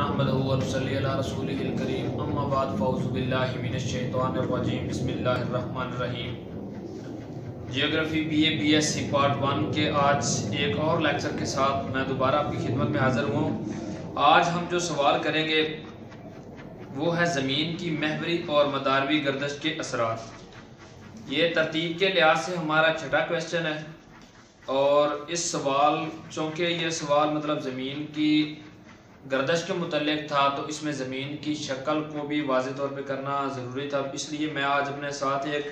नहमदुहु व नुसल्ली अला रसूलिहिल करीम अम्मा बाद फ़ऊज़ु बिल्लाहि मिनश शैतानिर रजीम बिस्मिल्लाहिर रहमानिर रहीम। जियोग्राफी BA BSc पार्ट 1 के आज एक और लेक्चर के साथ मैं दोबारा आपकी खिदमत में हाज़िर हूँ। आज हम जो सवाल करेंगे वो है ज़मीन की महवरी और मदारवी गर्दश के असरात। ये तरतीब के लिहाज से हमारा छठा क्वेश्चन है और इस सवाल चूँकि ये सवाल मतलब ज़मीन की गर्दश के मुतल्लिक था तो इसमें ज़मीन की शक्ल को भी वाज़ेह तौर पे करना ज़रूरी था, इसलिए मैं आज अपने साथ एक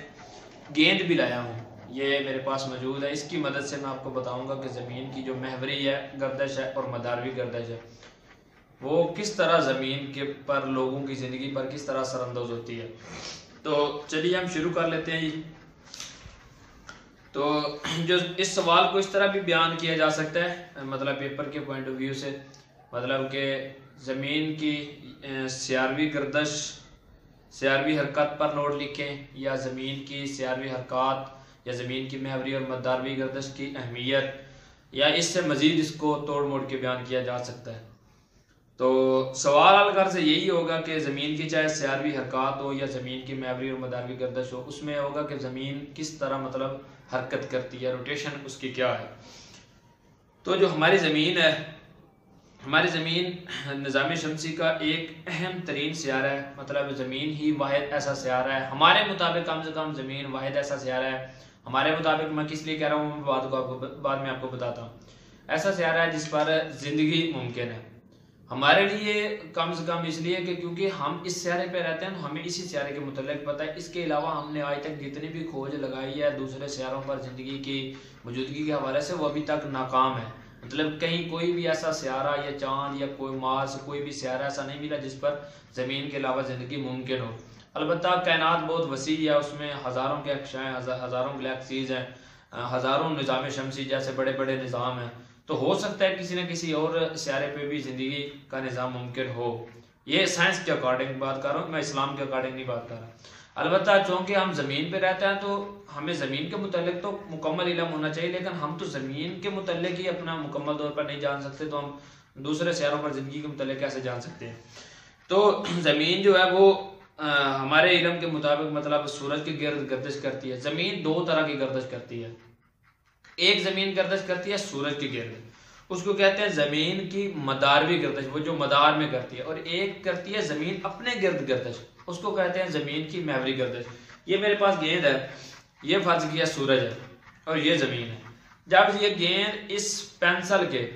गेंद भी लाया हूँ। ये मेरे पास मौजूद है, इसकी मदद से मैं आपको बताऊँगा कि ज़मीन की जो महवरी है गर्दश है और मदारवी गर्दश है वो किस तरह ज़मीन के पर लोगों की ज़िंदगी पर किस तरह असरअंदाज होती है। तो चलिए हम शुरू कर लेते हैं जी। तो जो इस सवाल को इस तरह भी बयान किया जा सकता है मतलब पेपर के पॉइंट ऑफ व्यू से, मतलब कि ज़मीन की सियारवी गर्दश सियारवी हरकत पर नोट लिखें, या ज़मीन की सियारवी हरकत या ज़मीन की महवरी और मदारवी गर्दश की अहमियत, या इससे मज़ीद इसको तोड़ मोड़ के बयान किया जा सकता है। तो सवाल हल कर से यही होगा कि ज़मीन की चाहे सियारवी हरकत हो या ज़मीन की महवरी और मदारवी गर्दश हो, उसमें होगा कि ज़मीन किस तरह मतलब हरकत करती है, रोटेशन उसकी क्या है। तो जो हमारी ज़मीन है, हमारी ज़मीन निज़ाम शमसी का एक अहम तरीन सियारा है, मतलब ज़मीन ही वाहिद ऐसा सियारा है हमारे मुताबिक, कम से कम ज़मीन वाहिद ऐसा सियारा है हमारे मुताबिक। मैं किस लिए कह रहा हूँ बाद में आपको बताता हूँ। ऐसा सियारा है जिस पर ज़िंदगी मुमकिन है हमारे लिए, कम से कम इसलिए कि क्योंकि हम इस सियारे पे रहते हैं, हमें इसी सियारे के मुतल्लिक पता है। इसके अलावा हमने आज तक जितनी भी खोज लगाई है दूसरे सियारों पर ज़िंदगी की मौजूदगी के हवाले से, वो अभी तक नाकाम है। मतलब कहीं कोई भी ऐसा सियारा या चांद या कोई मार्स कोई भी सियारा ऐसा नहीं मिला जिस पर ज़मीन के अलावा ज़िंदगी मुमकिन हो। अलबत्ता कायनात बहुत वसी है, उसमें हज़ारों के अक्षाएँ, हज़ारों गैलेक्सीज़ हैं, हज़ारों निज़ाम शमसी जैसे बड़े बड़े निज़ाम हैं। तो हो सकता है किसी न किसी और सियारे पे भी ज़िंदगी का निज़ाम मुमकिन हो। ये साइंस के अकॉर्डिंग बात कर रहा हूँ, मैं इस्लाम के अकॉर्डिंग नहीं बात कर रहा। अलबत्ता चूँकि हम ज़मीन पे रहते हैं तो हमें ज़मीन के मुतल्लिक तो मुकम्मल इल्म होना चाहिए, लेकिन हम तो ज़मीन के मुतल्लिक ही अपना मुकम्मल तौर पर नहीं जान सकते, तो हम दूसरे सियारों पर ज़िंदगी के मुतल्लिक कैसे जान सकते हैं। तो ज़मीन जो है वो हमारे इल्म के मुताबिक मतलब सूरज के गिर्द गर्दिश करती है। ज़मीन दो तरह की गर्दिश करती है, एक ज़मीन गर्दिश करती है सूरज के गिर्द, उसको कहते हैं ज़मीन की मदारवी गर्दिश, वो जो मदार में करती है, और एक करती है ज़मीन अपने गिर्द गर्दिश, उसको कहते हैं ज़मीन की महवरी गर्दिश। ये मेरे पास गेंद है, ये फर्ज किया सूरज है और ये ज़मीन है। जब ये गेंद इस पेंसिल के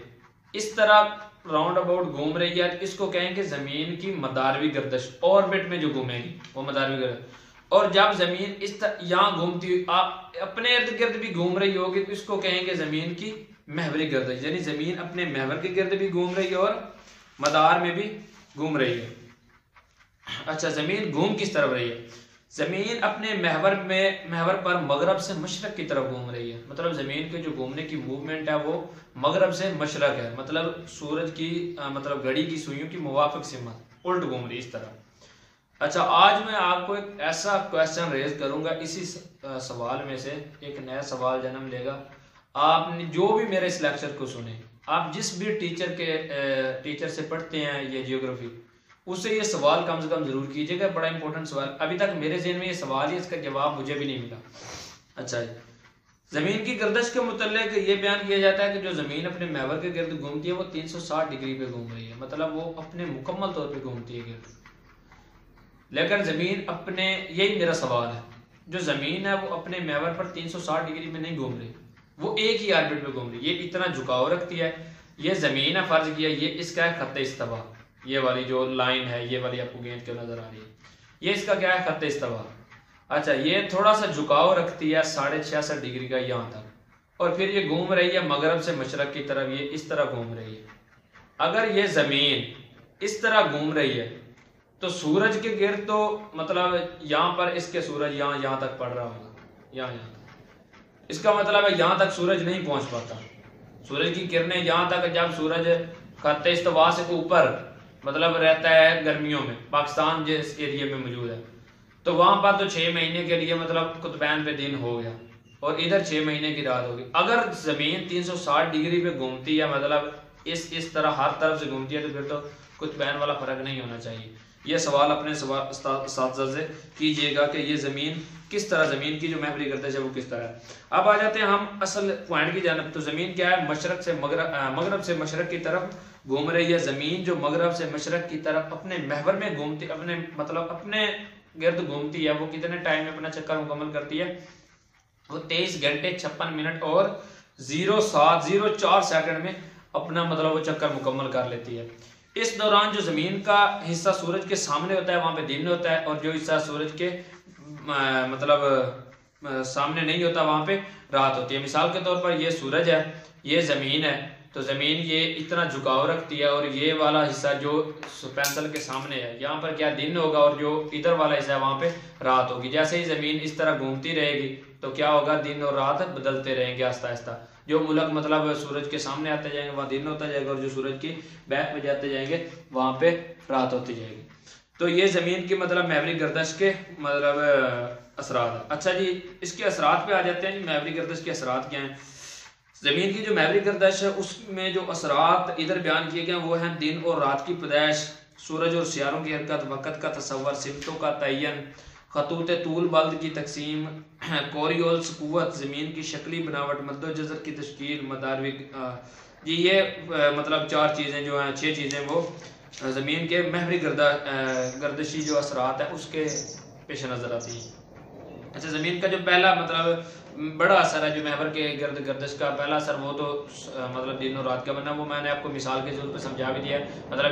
इस तरह राउंड अबाउट घूम रही है, इसको कहेंगे ज़मीन की मदारवी गर्दिश, ऑर्बिट में जो घूमेगी वो मदारवी गर्दिश। और जब ज़मीन इस यहाँ घूमती हुई आप अपने इर्द गिर्द भी घूम रही होगी तो इसको कहेंगे ज़मीन की महवरी गर्दिश, यानी ज़मीन अपने महवर के गिर्द भी घूम रही है और मदार में भी घूम रही है। अच्छा, ज़मीन घूम किस तरफ रही है? ज़मीन अपने महवर पर मगरब से मशरक की तरफ घूम रही है, मतलब ज़मीन के जो घूमने की मूवमेंट है वो मगरब से मशरक है, मतलब सूरज की मतलब घड़ी की सुइयों की मुवाफिक सिमत उल्ट घूम रही इस तरह। अच्छा, आज मैं आपको एक ऐसा क्वेश्चन रेज करूंगा, इसी सवाल में से एक नया सवाल जन्म लेगा। आपने जो भी मेरे इस लेक्चर को सुने, आप जिस भी टीचर से पढ़ते हैं ये जियोग्राफी, उससे ये सवाल कम से कम जरूर कीजिएगा। बड़ा इंपॉर्टेंट सवाल, अभी तक मेरे ज़हन में ये सवाल ही, इसका जवाब मुझे भी नहीं मिला। अच्छा, ज़मीन की गर्दश के मुतल्लिक ये बयान किया जाता है कि जो ज़मीन अपने महवर के गिर्द घूमती है वो 360 डिग्री पे घूम रही है, मतलब वो अपने मुकम्मल तौर पर घूमती है गिर्द। लेकिन ज़मीन अपने, यही मेरा सवाल है, जो ज़मीन है वो अपने महवर पर 360 डिग्री में नहीं घूम रही, वो एक ही ऑर्बिट में घूम रही है। ये इतना झुकाव रखती है, ये ज़मीन है फर्ज किया, ये इसका है खत्ते इस्तवा, ये वाली जो लाइन है ये वाली आपको गेंद के नजर आ रही है, ये इसका क्या है? खत्ते इस्तवा। अच्छा, ये थोड़ा सा झुकाव रखती है 66.5 डिग्री का यहाँ तक, और फिर ये घूम रही है मगरब से मशरक की तरफ, ये इस तरह घूम रही है। अगर ये ज़मीन इस तरह घूम रही है तो सूरज के गिर्द तो मतलब यहाँ पर इसके सूरज यहाँ तक पड़ रहा होगा, यहाँ तक, इसका मतलब है यहाँ तक सूरज नहीं पहुंच पाता, सूरज की किरणें यहाँ तक। जब सूरज खत्ते इस्तवा से ऊपर मतलब रहता है गर्मियों में, पाकिस्तान जिस एरिया में मौजूद है, तो वहां पर तो 6 महीने के लिए मतलब कुतुबैन पे दिन हो गया और इधर 6 महीने की रात होगी। अगर ज़मीन 360 डिग्री पे घूमती है, मतलब इस तरह हर तरफ से घूमती है तो फिर तो कुतुबैन वाला फ़र्क नहीं होना चाहिए। ये सवाल अपने साथी से कीजिएगा कि ये ज़मीन किस तरह, ज़मीन की जो महवरी गर्दिश है वो किस तरह है। अब आ जाते हैं हम असल पॉइंट की जानब। तो ज़मीन क्या है, मशरक से मगरब से मशरक की तरफ घूम रही है। ज़मीन जो मगरब से मशरक की तरफ अपने महवर में घूमती, अपने गिर्द घूमती है। वो कितने टाइम में अपना चक्कर मुकम्मल करती है, वो 23 घंटे 56 मिनट और 0.04 सेकंड में अपना वो चक्कर मुकम्मल कर लेती है। इस दौरान जो ज़मीन का हिस्सा सूरज के सामने होता है वहाँ पे दिन होता है, और जो हिस्सा सूरज के सामने नहीं होता वहाँ पे रात होती है। मिसाल के तौर पर ये सूरज है, ये ज़मीन है, तो ज़मीन ये इतना झुकाव रखती है, और ये वाला हिस्सा जो पेंसिल के सामने है यहाँ पर क्या दिन होगा, और जो इधर वाला हिस्सा है वहाँ पे रात होगी। जैसे ही ज़मीन इस तरह घूमती रहेगी तो क्या होगा, दिन और रात बदलते रहेंगे आहिस्ता आहिस्ता। जो मुल्क सूरज के सामने आते जाएंगे वहाँ दिन होता जाएगा, और जो सूरज की बैक में जाते जाएंगे वहाँ पे रात होती जाएगी। तो ये ज़मीन की महवरी गर्दिश के असरात है। अच्छा जी, इसके असरात पे आ जाते हैं जी। महवरी गर्दिश के असरात क्या हैं। ज़मीन की जो महवरी गर्दिश है उसमें जो असरात इधर बयान किए गए वो हैं दिन और रात की पैदाइश, सूरज और सियारों की हरकत, वक़्त का तसव्वुर, सिमतों का तयन, खतूत तूल बल्द की तकसीम, कोरियोल्स क़ुव्वत, ज़मीन की शक्ली बनावट, मद्दो जज़र की तश्कील, मदारवी जी। ये 4 चीज़ें जो हैं, 6 चीज़ें वो ज़मीन के महवरी गर्दिशी जो असरात है उसके पेश नज़र आती हैं। अच्छा, ज़मीन का जो पहला बड़ा असर है जो महवर के गर्दिश का पहला असर, वो तो दिन और रात का बना, वो मैंने आपको मिसाल के तौर पर समझा भी दिया है।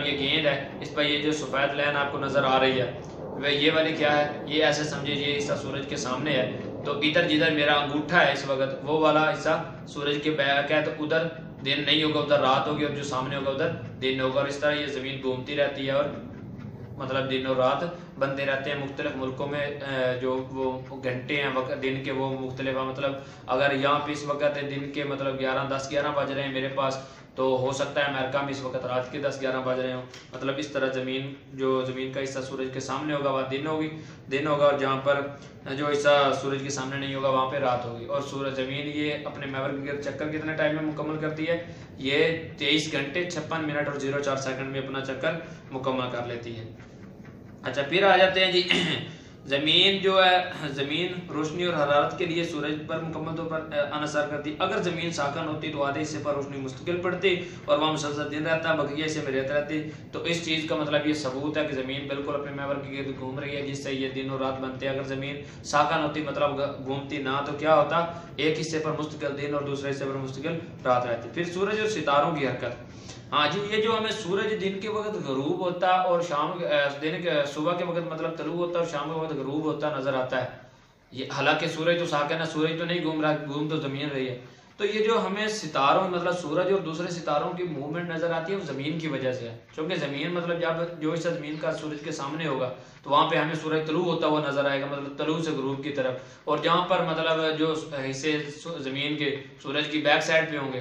ये गेंद है, इस पर ये जो सफ़ेद लाइन आपको नज़र आ रही है वह ये वाली क्या है, ये ऐसे समझिए ये हिस्सा सूरज के सामने है, तो इधर जिधर मेरा अंगूठा है इस वक्त वो वाला हिस्सा सूरज के बैक है, तो उधर दिन नहीं होगा, उधर रात होगी, और जो सामने होगा उधर दिन होगा। और इस तरह ये ज़मीन घूमती रहती है, और दिन और रात बनते रहते हैं। मुख्तलिफ मुल्कों में जो वो घंटे हैं वक्त दिन के वो मुख्तलिफ है। अगर यहाँ पे इस वक्त दिन के 10-11 बज रहे हैं मेरे पास, तो हो सकता है अमेरिका में इस वक्त रात के 10-11 बज रहे हों। इस तरह ज़मीन का हिस्सा सूरज के सामने होगा वहाँ दिन होगा, और जहाँ पर जो हिस्सा सूरज के सामने नहीं होगा वहाँ पे रात होगी। और ज़मीन ये अपने महवर के चक्कर कितने टाइम में मुकम्मल करती है, ये 23 घंटे 56 मिनट और 0.4 सेकंड में अपना चक्कर मुकम्मल कर लेती है। अच्छा, फिर आ जाते हैं जी ज़मीन जो है, ज़मीन रोशनी और हरारत के लिए सूरज पर मुकम्मल तौर पर अनसर करती। अगर ज़मीन साकन होती तो आधे हिस्से पर रोशनी मुस्तकिल पड़ती और वहाँ मुसलसल दिन रहता, बकिया हिस्से में रेत रहती। तो इस चीज़ का ये सबूत है कि ज़मीन बिल्कुल अपने महवर के गिर्द घूम रही है, जिससे ये दिन और रात बनते हैं। अगर ज़मीन साकन होती घूमती ना, तो क्या होता, एक हिस्से पर मुस्तकिल दिन और दूसरे हिस्से पर मुस्तकिल रात रहती। फिर सूरज और सितारों की हरकत। हाँ जी, ये जो हमें सूरज दिन के वक्त गरूब होता है और सुबह के वक्त तलू होता है और शाम के वक्त गरूब होता नजर आता है। ये हालांकि सूरज तो साकन है, सूरज तो नहीं घूम रहा, घूम तो जमीन रही है। तो ये जो हमें सितारों सूरज और दूसरे सितारों की मूवमेंट नजर आती है वो जमीन की वजह से है, क्योंकि जमीन जब जो हिस्सा जमीन का सूरज के सामने होगा तो वहाँ पे हमें सूरज तलू होता हुआ नजर आएगा, तलू से गरूब की तरफ। और जहाँ पर जो हिस्से जमीन के सूरज की बैक साइड पे होंगे,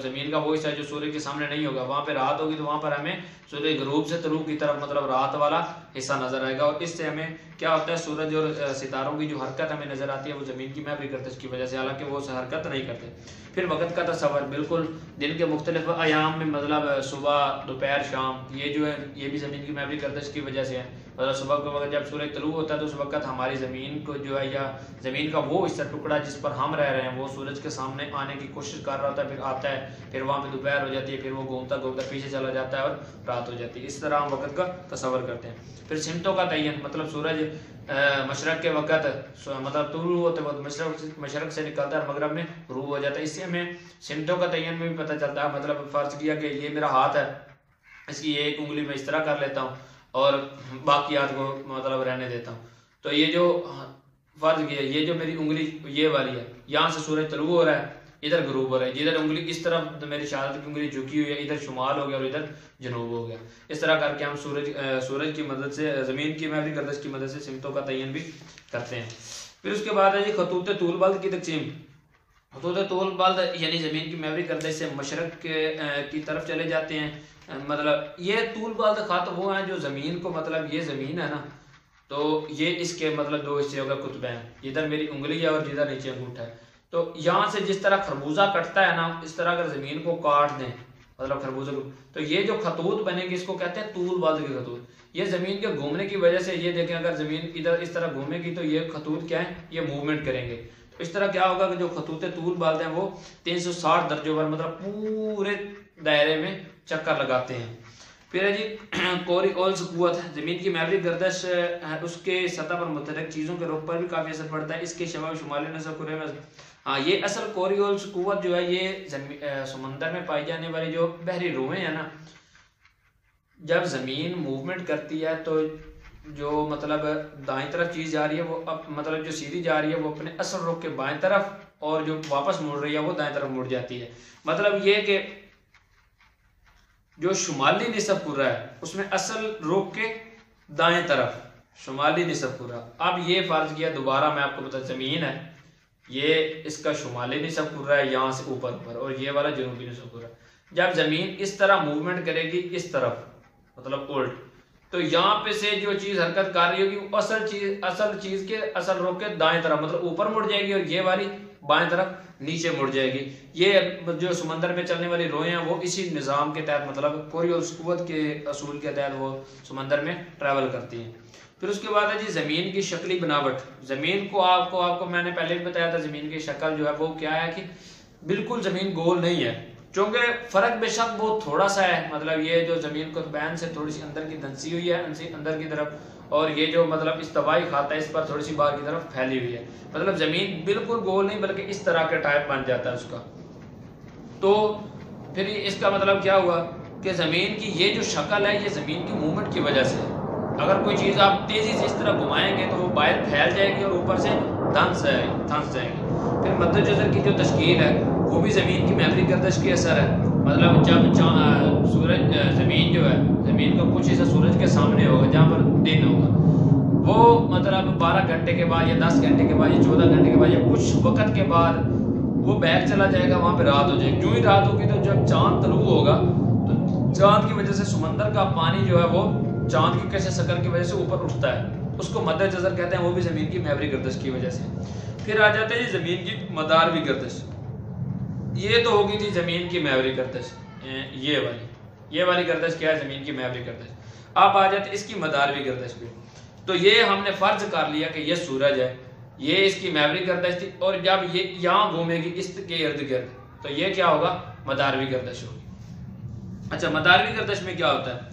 जमीन का वो हिस्सा जो सूरज के सामने नहीं होगा, वहाँ पे रात होगी, तो वहाँ पर हमें सूरज गरूब से तलू की तरफ रात वाला हिस्सा नजर आएगा। और इससे हमें क्या होता है, सूरज और सितारों की जो हरकत हमें नजर आती है वो जमीन की महवरी गर्दिश की वजह से, हालांकि वो हरकत नहीं करते। फिर वक्त का तस्वर, बिल्कुल दिन के मुख्तलिफ अयाम में सुबह दोपहर शाम, ये जो है ये भी ज़मीन की महवरी गर्दिश की वजह से है। सुबह के वक्त जब सूरज तलू होता है तो उस वक्त हमारी ज़मीन को जो है, या ज़मीन का वो हिस्सा टुकड़ा जिस पर हम रह रहे हैं, वो सूरज के सामने आने की कोशिश कर रहा होता है, फिर आता है, फिर वहाँ पे दोपहर हो जाती है, फिर वो घूमता घूमता पीछे चला जाता है और रात हो जाती है। इस तरह हम वक्त का तस्वर करते हैं। फिर सिमतों का तयन, सूरज मशरक के वक्त तुलू होते वक्त मशरक से निकलता है, मगरब में ग़ुरूब हो जाता है। इससे हमें सिमतों का तयन में भी पता चलता है। फ़र्ज़ किया कि ये मेरा हाथ है, इसकी एक उंगली में इस तरह कर लेता हूँ और बाकी हाथ को रहने देता हूँ। तो ये जो फ़र्ज़ किया, ये जो मेरी उंगली ये वाली है, यहाँ से सूरज तलू हो रहा है, इधर गरूब हो रहा है। जिधर उंगली इस तरफ तो मेरी शहादत की उंगली झुकी हुई है, इधर शुमाल हो गया और इधर जनूब हो गया। इस तरह करके हम सूरज की मदद से, ज़मीन की महवरी गर्दिश की मदद से सिमतों का तयन भी करते हैं। फिर उसके बाद है जी खतूत तूल बल्द की तकसीम। खतूत तूल बल्द यानी ज़मीन की महवरी गर्दिश से मशरक की तरफ चले जाते हैं। ये तूल बल्द खत वो हैं जो ज़मीन को ये ज़मीन है ना, तो ये इसके दो हिस्से होगा कुतुबैन, इधर मेरी उंगली है और जिधर नीचे अंगूठा है। तो यहाँ से जिस तरह खरबूजा कटता है ना, इस तरह अगर ज़मीन को काट दें मतलब खरबूजे को। तो ये जो खतूत बनेगी इसको कहते हैं तूल बाज़ के खतूत। ये जमीन के घूमने की वजह से, ये देखें अगर जमीन इधर इस तरह घूमेगी तो ये खतूत क्या है, ये मूवमेंट करेंगे। तो इस तरह क्या होगा कि जो खतूत तूल बाज़ हैं वो 360 दर्जों पर मतलब पूरे दायरे में चक्कर लगाते हैं। फिर है जी कोरिओल्स कुव्वत, जमीन की महवरी गर्दश उसके सतह पर मुतहरक चीज़ों के रुख पर भी काफ़ी असर पड़ता है। इसके शबाब शुमाली नसब कुरे में, हाँ ये असल कोरिओल्स कुव्वत जो है ये समंदर में पाई जाने वाली जो बहरी रूहें हैं ना, जब ज़मीन मूवमेंट करती है तो जो मतलब दाएं तरफ चीज़ जा रही है वो अब मतलब जो सीधी जा रही है वो अपने असल रुख के बाएं तरफ, और जो वापस मुड़ रही है वो दाएं तरफ मुड़ जाती है। मतलब ये कि जो शुमाली निसब कुर्रा है उसमें असल रुख के दाएं तरफ शुमाली निसब कुर्रा। अब ये फर्ज किया दोबारा मैं आपको बता, जमीन है ये इसका शुमाली निसब कुर्रा है यहाँ से ऊपर ऊपर, और ये वाला जनूबी निसब कुर्रा। जब जमीन इस तरह मूवमेंट करेगी इस तरफ मतलब उल्ट, तो यहाँ पे से जो चीज हरकत कर रही होगी वो असल चीज के असल रुख के दाएं तरफ मतलब ऊपर मुड़ जाएगी, और ये वाली बाएं तरफ नीचे मुड़ जाएगी। ये जो समंदर में चलने वाली रोएं हैं वो इसी निज़ाम के तहत मतलब कोरिओल्स कुव्वत के असूल के तहत वो समंदर में ट्रैवल करती हैं। फिर उसके बाद है जी ज़मीन की शक्ली बनावट। ज़मीन को आपको मैंने पहले भी बताया था, ज़मीन की शक्ल जो है वो क्या है कि बिल्कुल ज़मीन गोल नहीं है, क्योंकि फ़र्क बेशक बहुत थोड़ा सा है। मतलब ये जो ज़मीन को बैन से थोड़ी सी अंदर की धंसी हुई है अंदर की तरफ, और ये जो मतलब इस तबाही खाता है इस पर थोड़ी सी बाहर की तरफ फैली हुई है। मतलब ज़मीन बिल्कुल गोल नहीं बल्कि इस तरह का टाइप बन जाता है उसका। तो फिर इसका मतलब क्या हुआ कि ज़मीन की ये जो शक्ल है ये ज़मीन की मूवमेंट की वजह से है। अगर कोई चीज़ आप तेज़ी से इस तरह घुमाएंगे तो वो बाहर फैल जाएगी और ऊपर से धंस जाएगी। फिर मद्देनज़र की जो तश्कील है वो भी ज़मीन की महवरी गर्दश के असर है। मतलब जब सूरज ज़मीन जो है, ज़मीन का कुछ हिस्सा सूरज के सामने होगा जहाँ पर दिन होगा, वो मतलब 12 घंटे के बाद या 10 घंटे के बाद या 14 घंटे के बाद या कुछ वक्त के बाद वो बैक चला जाएगा, वहाँ पे रात हो जाएगी। जो ही रात होगी तो जब चांद तलू होगा तो चांद की वजह से समंदर का पानी जो है वो चांद की कैसे शक्ल की वजह से ऊपर उठता है, उसको मद्देनज़र कहते हैं, वो भी ज़मीन की महवरी गर्दश की वजह से। फिर आ जाते हैं ज़मीन की मदारवी गर्दश। ये तो होगी थी ज़मीन की महवरी गर्दश, ये वाली गर्दश क्या है, ज़मीन की महवरी गर्दश। अब आ जाते इसकी मदारवी गर्दश पे। तो ये हमने फर्ज कर लिया कि ये सूरज है, ये इसकी महवरी गर्दश थी, और जब ये यहाँ घूमेगी इसके इर्द गिर्द तो ये क्या होगा, मदारवी गर्दश होगी। अच्छा, मदारवी गर्दश में क्या होता है,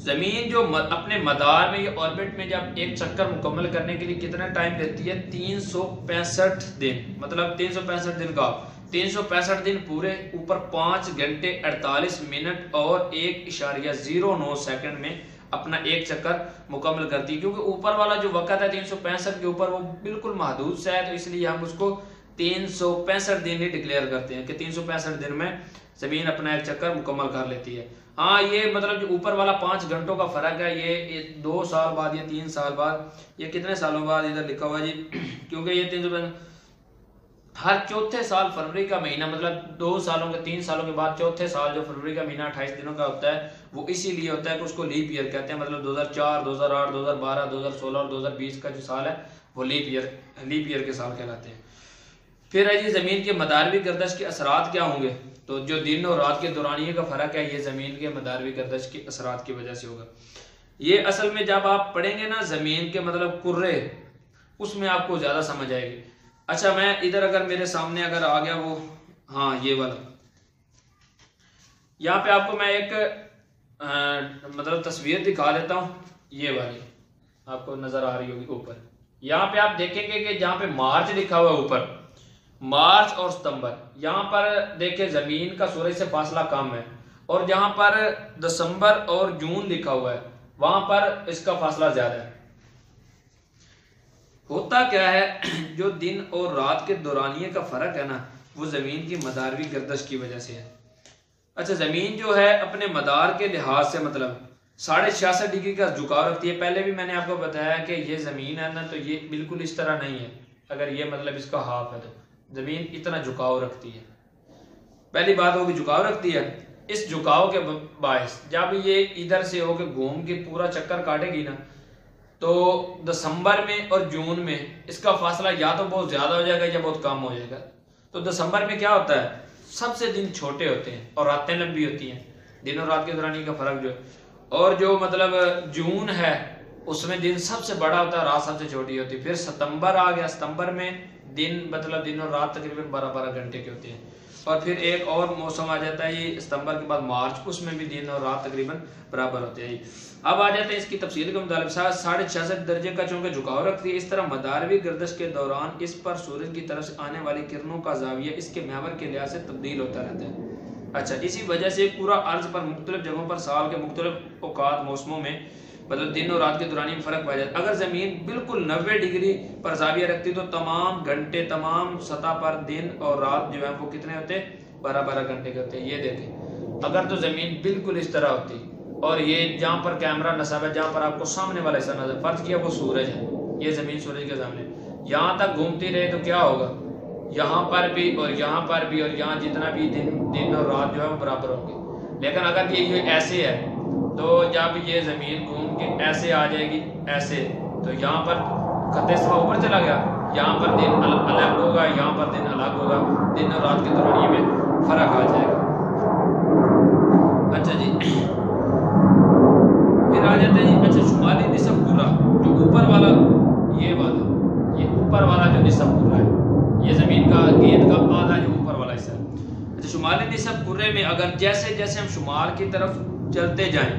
ज़मीन जो अपने मदार में, ये ऑर्बिट में जब एक चक्कर मुकम्मल करने के लिए कितना टाइम लेती है, 365 दिन। मतलब 365 दिन का 365 दिन पूरे, ऊपर 5 घंटे 48 मिनट और 1.09 सेकंड में अपना एक चक्कर मुकम्मल करती है। क्योंकि ऊपर वाला जो वक्त है 365 के ऊपर वो बिल्कुल महदूद सा है, तो इसलिए हम उसको 365 दिन ही डिक्लेयर करते हैं कि 365 दिन में ज़मीन अपना एक चक्कर मुकम्मल कर लेती है। हाँ, ये मतलब जो ऊपर वाला 5 घंटों का फ़र्क है, ये 2 साल बाद या 3 साल बाद या कितने सालों बाद इधर लिखा हुआ जी, क्योंकि ये 365 हर चौथे साल फरवरी का महीना, मतलब 2 सालों के 3 सालों के बाद चौथे साल जो फरवरी का महीना 28 दिनों का होता है, वो इसीलिए होता है कि उसको लीप ईयर कहते हैं। मतलब 2004, 2008, 2012, 2016 और 2020 का जो साल है वो लीप ईयर के साल कहलाते हैं। फिर है जी ज़मीन के मदारवी गर्दश के असरात क्या होंगे, तो जो दिन और रात के दौरानिये का फ़र्क है ये ज़मीन के मदारवी गर्दश के असरात की वजह से होगा। ये असल में जब आप पढ़ेंगे ना ज़मीन के मतलब कुर्रे, उसमें आपको ज़्यादा समझ आएगी। अच्छा, मैं इधर अगर मेरे सामने अगर आ गया वो, हाँ ये वाला, यहाँ पे आपको मैं एक मतलब तस्वीर दिखा देता हूँ। ये वाली आपको नजर आ रही होगी ऊपर, यहाँ पे आप देखेंगे कि जहाँ पे मार्च लिखा हुआ है ऊपर, मार्च और सितंबर, यहाँ पर देखिए जमीन का सूरज से फासला कम है, और जहाँ पर दिसंबर और जून लिखा हुआ है वहां पर इसका फासला ज्यादा है। होता क्या है, जो दिन और रात के दौरानिये का फर्क है ना, वो जमीन की मदारवी गर्दश की वजह से है। अच्छा, जमीन जो है अपने मदार के लिहाज से मतलब 66.5 डिग्री का झुकाव रखती है। पहले भी मैंने आपको बताया कि ये जमीन है ना, तो ये बिल्कुल इस तरह नहीं है, अगर ये मतलब इसका हाफ है तो जमीन इतना झुकाव रखती है। पहली बात होगी झुकाव रखती है। इस झुकाव के बायस जब ये इधर से होकर घूम के पूरा चक्कर काटेगी ना, तो दिसंबर में और जून में इसका फासला या तो बहुत ज्यादा हो जाएगा या बहुत कम हो जाएगा। तो दिसंबर में क्या होता है, सबसे दिन छोटे होते हैं और रातें लंबी होती हैं, दिन और रात के दौरानिए का फर्क जो है। और जो मतलब जून है उसमें दिन सबसे बड़ा होता है, रात सबसे छोटी होती है। फिर सितंबर आ गया, सितंबर में दिन मतलब दिन और रात तकरीबन 12-12 घंटे के होते हैं। और फिर एक और मौसम आ जाता है ये सितंबर के बाद मार्च, उसमें भी दिन और रात तकरीबन बराबर होते हैं। अब आ जाते हैं इसकी तफसील के मुताबिक 66.5 दर्जे का चूंकि झुकाव रखती है, इस तरह मदारवी गर्दश के दौरान इस पर सूरज की तरफ से आने वाली किरणों का जाविया इसके महवर के लिहाज से तब्दील होता रहता है। अच्छा, इसी वजह से पूरा अर्ज पर मुख्तलिफ जगहों पर साल के मुख्तलिफ औकात मौसमों में मतलब दिन और रात के दौरान फर्क पाया जाता है। अगर जमीन बिल्कुल 90 डिग्री पर जाविया रखती तो तमाम घंटे तमाम सतह पर दिन और रात जो है वो कितने होते, 12-12 घंटे के होते हैं। ये देखें, अगर तो जमीन बिल्कुल इस तरह होती और ये जहाँ पर कैमरा नसाब है, जहाँ पर आपको सामने वाला हिस्सा नजर, फर्ज किया वो सूरज है, ये जमीन सूरज के सामने, यहाँ तक घूमती रहे तो क्या होगा, यहाँ पर भी और यहाँ पर भी और यहाँ जितना भी दिन और रात जो है वो बराबर होंगे। लेकिन अगर ये ऐसे है तो जब ये जमीन घूम के ऐसे आ जाएगी ऐसे, तो यहाँ पर खत्ते सफा ऊपर चला गया, यहाँ पर दिन अलग होगा, यहाँ पर दिन अलग होगा, दिन और रात के दौरान ये में फर्क आ जाएगा। अच्छा जी, फिर आ जाते हैं जी, अच्छा शुमाली निसफ कुर्रा, जो ऊपर वाला ये ऊपर वाला जो निसफ कुर्रा है, ये जमीन का गेंद का आधा जो ऊपर वाला हिस्सा है। अच्छा, शुमाली निसफ कुर्रे में अगर जैसे जैसे हम शुमाल की तरफ चलते जाएं,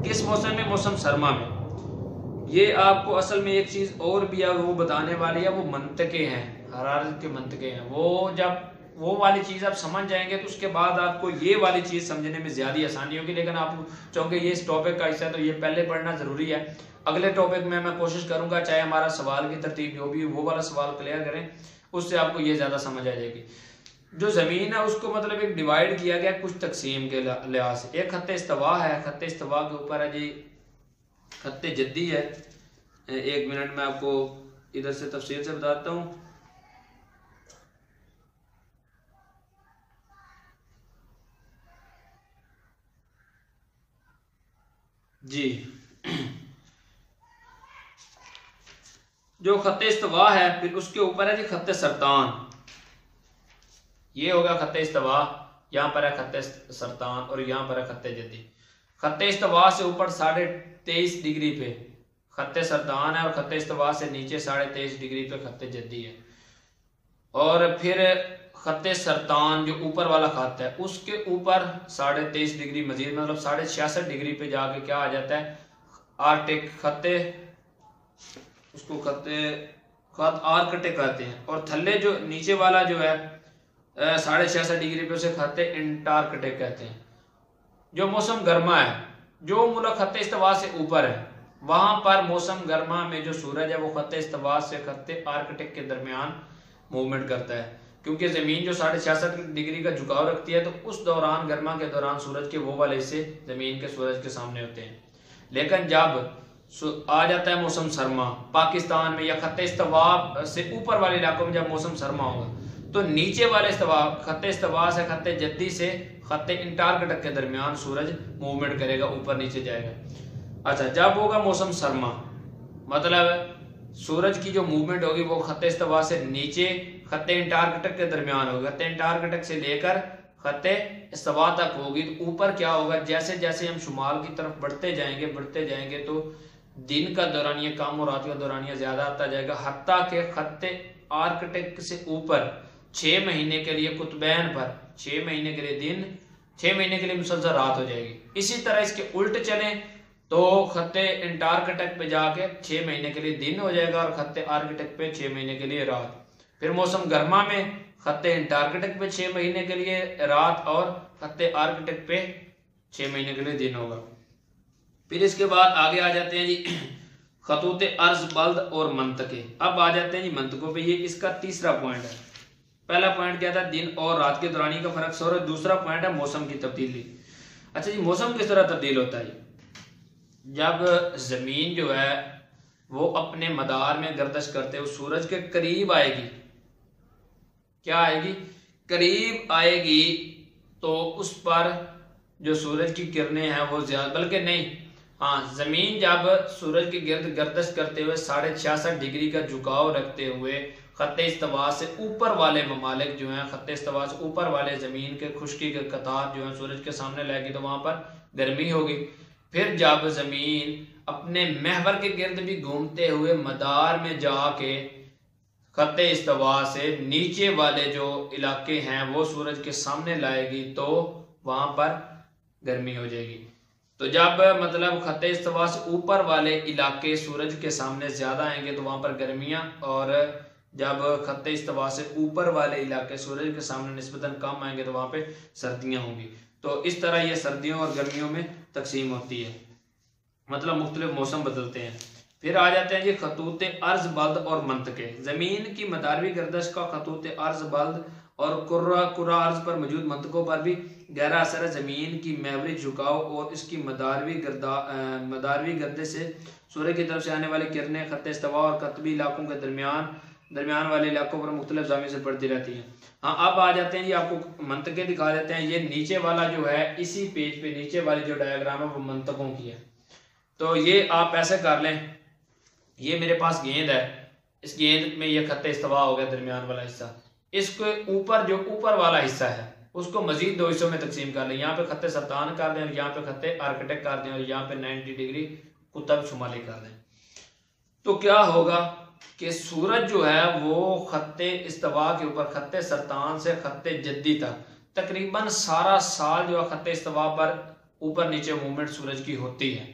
किस मौसम में, मौसम सरमा में, ये आपको असल में एक चीज और भी है वो बताने वाली है, वो मंतके हैं, हरारत के मंतके हैं। वो जब वो वाली चीज आप समझ जाएंगे तो उसके बाद आपको ये वाली चीज समझने में ज्यादा आसानी होगी। लेकिन आप चाहोगे ये इस टॉपिक का हिस्सा है तो ये पहले पढ़ना जरूरी है। अगले टॉपिक में मैं कोशिश करूंगा चाहे हमारा सवाल की तरतीब जो भी वो वाला सवाल क्लियर करें, उससे आपको ये ज्यादा समझ आ जाएगी। जो जमीन है उसको मतलब एक डिवाइड किया गया कुछ तकसीम के लिहाज से। एक खत्ते इस्तवा है, खत्ते इस्तवा के ऊपर है जी खत्ते जद्दी है। 1 मिनट में आपको इधर से तफसील से बताता हूँ। जी, जो खत्ते इस्तवा है फिर उसके ऊपर है जी खत्ते सरतान। ये होगा खत्ते इस्तवा, यहाँ पर है खत्ते सरतान और यहाँ पर है खत्ते जद्दी। खत्ते इस्तवा से ऊपर 23.5 डिग्री पे खत्ते सरतान है और खत्ते इस्तवा से नीचे 23.5 डिग्री पे खत्ते जद्दी है। और फिर खत्ते सरतान जो ऊपर वाला खत है उसके ऊपर 23.5 डिग्री मजीद मतलब 66.5 डिग्री पे जाके क्या आ जाता है, आर्टिक खत्ते, उसको खत आर्कटिक कहते हैं। और थल्ले जो नीचे वाला जो है 66.5 डिग्री पे उसे खत्ते इंटार्कटिक कहते हैं। जो मौसम गर्मा है, जो मुल्क खत्ते इस्तवा से ऊपर है वहां पर मौसम गर्मा में जो सूरज है वो खत्ते इस्तवा से खत्ते आर्कटिक के दरमियान मूवमेंट करता है। क्योंकि जमीन जो 66.5 डिग्री का झुकाव रखती है तो उस दौरान गर्मा के दौरान सूरज के वो वाले हिस्से जमीन के सूरज के सामने होते हैं। लेकिन जब आ जाता है मौसम सरमा पाकिस्तान में या खत्ते इस्तवा से ऊपर वाले इलाकों में, जब मौसम सरमा होगा तो नीचे वाले खत्ते इस्तवा से खत्ते जद्दी से खत्ते इंटार्कटिक के दरमियान सूरज मूवमेंट करेगा, ऊपर नीचे जाएगा। अच्छा, जब होगा मौसम सरमा मतलब सूरज की जो मूवमेंट होगी वो खत्ते इस्तवा से नीचे खत्ते इंटार्कटिक के दरमियान होगी, खत्ते इंटार्कटिक से लेकर खत्ते इस्तवा तक होगी। तो ऊपर क्या होगा, जैसे जैसे हम शुमाल की तरफ बढ़ते जाएंगे तो दिन का दौरानिया कम और रात का दौरानिया ज्यादा आता जाएगा, हत्ता के खत्ते आर्कटिक से ऊपर 6 महीने के लिए कुतुबैन पर 6 महीने के लिए दिन, 6 महीने के लिए मुसलसल रात हो जाएगी। इसी तरह इसके उल्ट चले तो खत्ते इंटार्कटिक पे जाके 6 महीने के लिए दिन हो जाएगा और खत्ते आर्कटिक पे 6 महीने के लिए रात। फिर मौसम गर्मा में खत्ते इंटार्कटिक पे 6 महीने के लिए रात और खत्ते आर्कटिक पे 6 महीने के लिए दिन होगा। फिर इसके बाद आगे आ जाते हैं जी खतूत अर्ज बल्द और मंतके। अब आ जाते हैं जी मंतकों पे, ये इसका तीसरा पॉइंट है। पहला पॉइंट क्या था, दिन और रात के दौरानी का फर्क, और दूसरा पॉइंट है मौसम की तब्दीली। अच्छा जी, मौसम किस तरह तब्दील होता है, जब जमीन जो है वो अपने मदार में गर्दश करते हुए सूरज के करीब आएगी, क्या आएगी, करीब आएगी, तो उस पर जो सूरज की किरणें हैं वो ज्यादा, बल्कि नहीं, हाँ, जमीन जब सूरज के गिर्द गर्दश करते हुए 66.5 डिग्री का झुकाव रखते हुए खत्ते इस्तवा से ऊपर वाले ममालिक जो हैं, खत्ते इस्तवा से ऊपर वाले ज़मीन के खुश्की के कतार जो है सूरज के सामने लाएगी तो वहाँ पर गर्मी होगी। फिर जब ज़मीन अपने महवर के गिर्द भी घूमते हुए मदार में जाके खत्ते इस्तवा से नीचे वाले जो इलाके हैं वो सूरज के सामने लाएगी तो वहाँ पर गर्मी हो जाएगी। तो जब मतलब खत्ते इस्तवा से ऊपर वाले इलाके सूरज के सामने ज़्यादा आएंगे तो वहाँ पर गर्मियाँ, और जब खत्ते इस्तवा से ऊपर वाले इलाके सूरज के सामने निस्बतन कम आएंगे तो वहाँ पे सर्दियाँ होंगी। तो इस तरह ये सर्दियों और गर्मियों में तकसीम होती है, मतलब मुख्तलिफ मौसम बदलते हैं। फिर आ जाते हैं जी खतूत अर्ज बल्द और मंतके। ज़मीन की मदारवी गर्दश का खतूत अर्ज बल्द और कुरा अर्ज पर मौजूद मंतकों पर भी गहरा असर है। ज़मीन की महवरी झुकाव और इसकी मदारवी गर्दश से सूर्य की तरफ से आने वाली किरणें खत्ते इस्तवा और कतबी इलाकों के दरमियान वाले इलाकों पर मुख्तलिफ जामी से पड़ती रहती हैं। हाँ, अब आ जाते हैं जी, आपको मंतके दिखा देते हैं। ये नीचे वाला जो है, इसी पेज पे नीचे वाली जो डायग्राम है वो मंतकों की है। तो ये आप ऐसे कर लें, ये मेरे पास गेंद है, इस गेंद में ये खत्ते इस्तवा हो गया दरमियान वाला हिस्सा, इसके ऊपर जो ऊपर वाला हिस्सा है उसको मजीद दो हिस्सों में तकसीम कर लें। यहाँ पे खत्ते सरतान कर दें और यहाँ पे खत्ते आर्कटिक कर दें और यहाँ पे 90 डिग्री कुतब शुमाली कर दें। तो क्या होगा कि सूरज जो है वो खत्ते इस्तवा के ऊपर, खत्ते सरतान से खत्ते जद्दी तक तकरीबन सारा साल जो है खत्ते इस्तवा पर ऊपर नीचे मूवमेंट सूरज की होती है।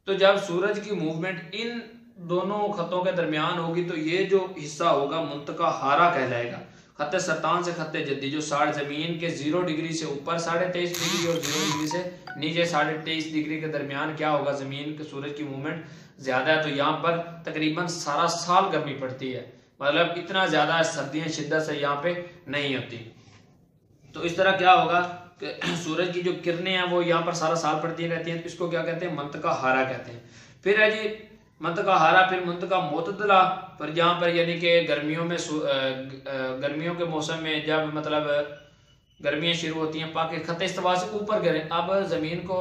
तो जब सूरज की मूवमेंट इन दोनों खत्तों के दरमियान होगी तो ये जो हिस्सा होगा मुंतका हारा कहलाएगा। खत्ते सरतान से खत्ते जद्दी जो ज़मीन के 0 डिग्री से ऊपर 23.5 डिग्री और 0 डिग्री से नीचे 23.5 डिग्री के दरमियान क्या होगा, ज़मीन के सूरज की मूवमेंट ज़्यादा है, तो यहाँ पर तकरीबन सारा साल गर्मी पड़ती है, मतलब इतना ज़्यादा सर्दियाँ शिद्दत से यहाँ पे नहीं होती। तो इस तरह क्या होगा कि सूरज की जो किरणें हैं वो यहाँ पर सारा साल पड़ती रहती हैं। इसको क्या कहते हैं, मंतका हारा कहते हैं। फिर है जी मंतका हारा, फिर मंतका मोतदला, पर जहाँ पर यानी कि गर्मियों के मौसम में जब मतलब गर्मियाँ शुरू होती हैं पाकि खत्ते इस्तवा से ऊपर गिरें। अब ज़मीन को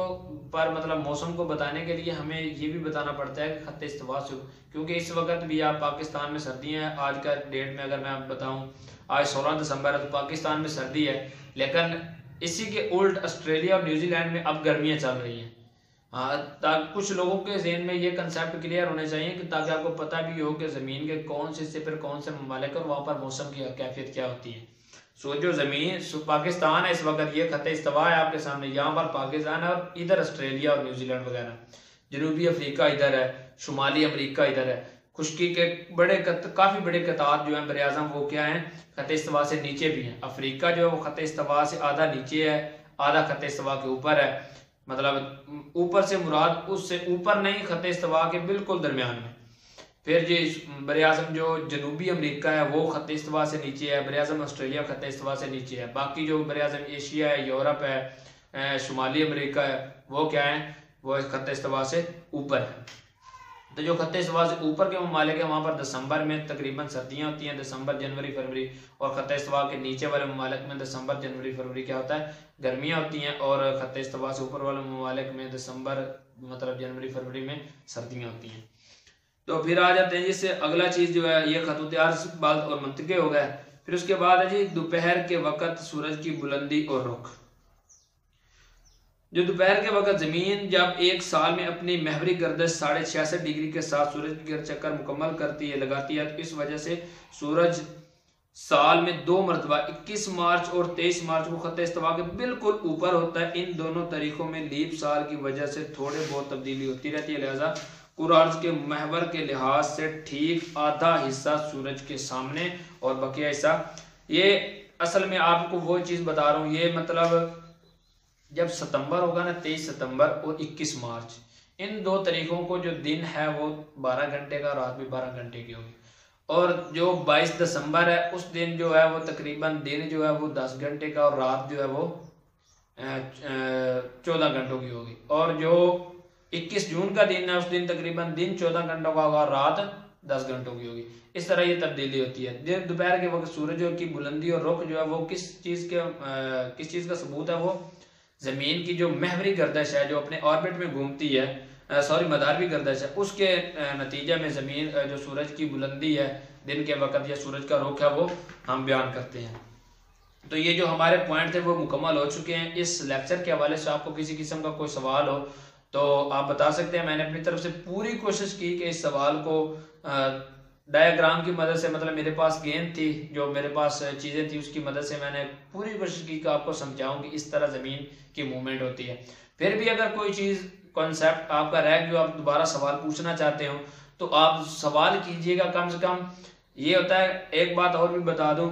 पर मतलब मौसम को बताने के लिए हमें ये भी बताना पड़ता है कि खत्ते इस्तवा से, क्योंकि इस वक्त भी आप पाकिस्तान में सर्दियाँ हैं। आज का डेट में अगर मैं आपको बताऊँ, आज 16 दिसंबर है, तो पाकिस्तान में सर्दी है, लेकिन इसी के उल्ट ऑस्ट्रेलिया और न्यूजीलैंड में अब गर्मियाँ चल रही हैं। हाँ, ताकि कुछ लोगों के जहन में ये कंसेप्ट क्लियर होने चाहिए कि ताकि आपको पता भी हो कि ज़मीन के कौन से हिस्से पर कौन से ममालिक और वहाँ पर मौसम की कैफियत क्या होती है। सो जो ज़मीन पाकिस्तान है इस वक्त, ये खत्ते इस्तवा है आपके सामने, यहाँ पर पाकिस्तान है और इधर ऑस्ट्रेलिया और न्यूजीलैंड वगैरह, जनूबी अफ्रीका इधर है, शुमाली अमरीका इधर है। खुश्की के काफ़ी बड़े कतार जो है बर आज़म वो क्या है, खत्ते इस्तवा से नीचे भी हैं। अफ्रीका जो है वो खत्ते इस्तवा से आधा नीचे है, आधा खत्ते इस्तवा के ऊपर है, मतलब ऊपर से मुराद उससे ऊपर नहीं, खत्ते इस्तवा के बिल्कुल दरमियान में। फिर जी बर आज़म जो जनूबी अमरीका है वो खत्ते इस्तवा से नीचे है, बर आज़म ऑस्ट्रेलिया खत्ते इस्तवा से नीचे है। बाकी जो बर आज़म एशिया है, यूरोप है, शुमाली अमरीका है, वो क्या है, वो खत्ते इस्तवा से ऊपर है। तो जो खत्ते इस्तवा से ऊपर के ममालिक है वहाँ पर दिसंबर में तकरीबन सर्दियाँ होती हैं, दिसंबर जनवरी फरवरी, और खत्ते इस्तवा के नीचे वाले ममालिक में दिसंबर जनवरी फरवरी क्या होता है, गर्मियाँ होती हैं, और खत्ते इस्तवा से ऊपर वाले ममालिक में दिसंबर मतलब जनवरी फरवरी में सर्दियाँ होती हैं। तो फिर आ जाते हैं जिससे अगला चीज़ जो है, ये खतूत अर्ज बल्द और मंतके हो गए। फिर उसके बाद है जी दोपहर के वक़्त सूरज की बुलंदी और रुख। जो दोपहर के वक्त ज़मीन जब एक साल में अपनी महवरी गर्दश 66.5 डिग्री के साथ सूरज की गिरद चक्कर मुकम्मल करती है, लगाती है, तो इस वजह से सूरज साल में 2 मरतबा 21 मार्च और 23 मार्च को खत्ते इस्तवा के बिल्कुल ऊपर होता है। इन दोनों तरीकों में लीप साल की वजह से थोड़े बहुत तब्दीली होती रहती है, लिहाजा कुरार्ज के महवर के लिहाज से ठीक आधा हिस्सा सूरज के सामने और बकिया हिस्सा, ये असल में आपको वो चीज़ बता रहा हूँ, ये मतलब जब सितंबर होगा ना 23 सितंबर और 21 मार्च, इन 2 तरीकों को जो दिन है वो 12 घंटे का, रात भी 12 घंटे की होगी। और जो 22 दिसंबर है उस दिन जो है वो तकरीबन दिन जो है वो 10 घंटे का और रात जो है वो 14 घंटों की होगी। और जो 21 जून का दिन है उस दिन तकरीबन दिन 14 घंटों का होगा, रात 10 घंटों की होगी। इस तरह ये तब्दीली होती है। दोपहर के वक्त सूरज की बुलंदी और रुख जो है वो किस चीज़ का सबूत है, वो ज़मीन की जो महवरी गर्दश है जो अपने ऑर्बिट में घूमती है, मदार भी गर्दिश है, उसके नतीजे में ज़मीन जो सूरज की बुलंदी है दिन के वक्त या सूरज का रुख है वो हम बयान करते हैं। तो ये जो हमारे पॉइंट थे वो मुकम्मल हो चुके हैं। इस लेक्चर के हवाले से आपको किसी किस्म का कोई सवाल हो तो आप बता सकते हैं। मैंने अपनी तरफ से पूरी कोशिश की कि इस सवाल को डायग्राम की मदद से, मतलब मेरे पास गेंद थी, जो मेरे पास चीज़ें थी उसकी मदद से मैंने पूरी कोशिश की कि आपको समझाऊं कि इस तरह ज़मीन की मूवमेंट होती है। फिर भी अगर कोई चीज़ कॉन्सेप्ट आपका रह गया, आप दोबारा सवाल पूछना चाहते हो तो आप सवाल कीजिएगा। कम से कम ये होता है, एक बात और भी बता दूं,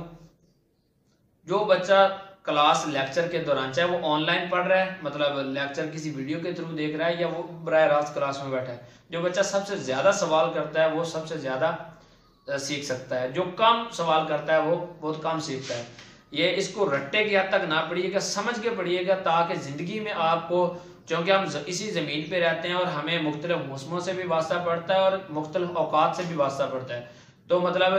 जो बच्चा क्लास लेक्चर के दौरान, चाहे वो ऑनलाइन पढ़ रहा है, मतलब लेक्चर किसी वीडियो के थ्रू देख रहा है, या वो बराह रास्त क्लास में बैठा है, जो बच्चा सबसे ज़्यादा सवाल करता है वो सबसे ज़्यादा सीख सकता है। जो कम सवाल करता है वो बहुत कम सीखता है। ये इसको रट्टे की हद तक ना पढ़िएगा, समझ के पढ़िएगा, ताकि ज़िंदगी में आपको, क्योंकि हम इसी ज़मीन पे रहते हैं और हमें मुख्तलिफ मौसमों से भी वास्ता पड़ता है और मुख्तलिफ औकात से भी वास्ता पड़ता है। तो मतलब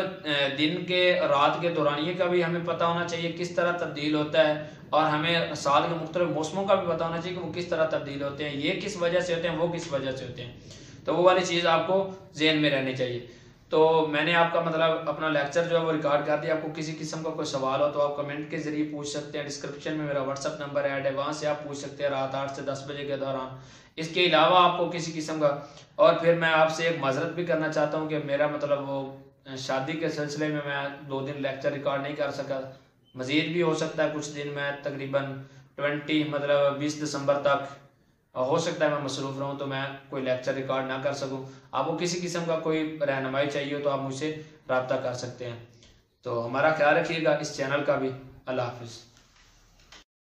दिन के रात के दौरानिए का भी हमें पता होना चाहिए किस तरह तब्दील होता है, और हमें साल के मुख्तलिफ मौसमों का भी पता होना चाहिए कि वो किस तरह तब्दील होते हैं, ये किस वजह से होते हैं, वो किस वजह से होते हैं। तो वो वाली चीज़ आपको जहन में रहनी चाहिए। तो मैंने आपका मतलब अपना लेक्चर जो है वो रिकॉर्ड कर दिया। आपको किसी किस्म का कोई सवाल हो तो आप कमेंट के जरिए पूछ सकते हैं। डिस्क्रिप्शन में मेरा व्हाट्सअप नंबर ऐड है, वहाँ से आप पूछ सकते हैं रात 8 से 10 बजे के दौरान। इसके अलावा आपको किसी किस्म का, और फिर मैं आपसे एक माजरत भी करना चाहता हूँ कि मेरा मतलब वो शादी के सिलसिले में मैं 2 दिन लेक्चर रिकॉर्ड नहीं कर सका। मज़ीद भी हो सकता है कुछ दिन मैं तकरीबन 20 दिसंबर तक हो सकता है मैं मसरूफ़ रहूँ, तो मैं कोई लेक्चर रिकॉर्ड ना कर सकूँ। आपको किसी किस्म का कोई रहनुमाई चाहिए हो तो आप मुझसे रब्ता कर सकते हैं। तो हमारा ख्याल रखिएगा, इस चैनल का भी। अल्लाह हाफिज़।